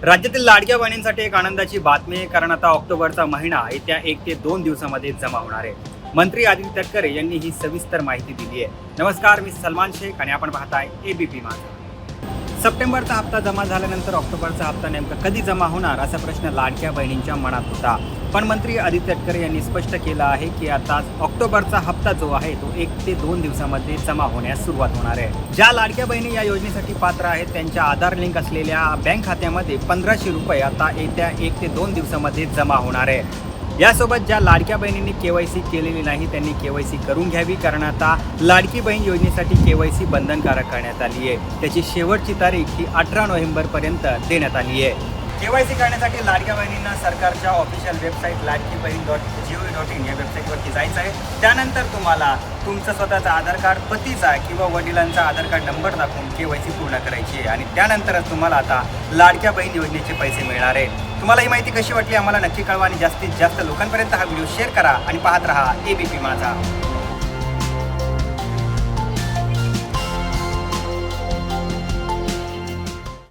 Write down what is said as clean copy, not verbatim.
राज्यातील लाडक्या बहिणींसाठी एक आनंदाची बातमी आहे, कारण आता ऑक्टोबरचा महिना येत्या 1 ते 2 दिवसामध्ये जमा होणार आहे. मंत्री आदित्य तटकरे यांनी ही सविस्तर माहिती दिली आहे. नमस्कार, मी सलमान शेख आणि आपण पाहताय एबीपी माझा. सप्टेंबरचा हप्ता जमा झाल्यानंतर ऑक्टोबरचा हप्ता नेमका कधी जमा होणार असा प्रश्न लाडक्या बहिणींच्या मनात होता. पण मंत्री आदित्य तटकरे यांनी स्पष्ट केलं आहे की आता ऑक्टोबरचा हप्ता जो आहे तो 1 ते 2 दिवसामध्ये जमा होण्यास सुरुवात होणार आहे. ज्या लाडक्या बहिणी या योजनेसाठी पात्र आहेत त्यांच्या आधार लिंक असलेल्या बँक खात्यामध्ये 1500 रुपये आता येत्या 1 ते 2 दिवसामध्ये जमा होणार आहे. यासोबत ज्या लाडक्या बहिणींनी केवायसी केलेली नाही त्यांनी केवायसी करून घ्यावी, कारण आता लाडकी बहीण योजनेसाठी केवायसी बंधनकारक करण्यात आली आहे. त्याची शेवटची तारीख ही 18 नोव्हेंबरपर्यंत देण्यात आली आहे. केवायसी करण्यासाठी लाडक्या बहिणींना सरकारच्या ऑफिशियल वेबसाईट ladkibaheen.gov.in या वेबसाईटवरती जायचं आहे. त्यानंतर तुम्हाला तुमचं स्वतःचा आधार कार्ड, पतीचा किंवा वडिलांचा आधार कार्ड नंबर दाखवून केवायसी पूर्ण करायची आहे आणि त्यानंतरच तुम्हाला आता लाडक्या बहीण योजनेचे पैसे मिळणार आहे. तुम्हाला ही माहिती कशी वाटली आम्हाला नक्की कळवा आणि जास्तीत जास्त लोकांपर्यंत हा व्हिडिओ शेअर करा आणि पाहत रहा एबीपी माझा.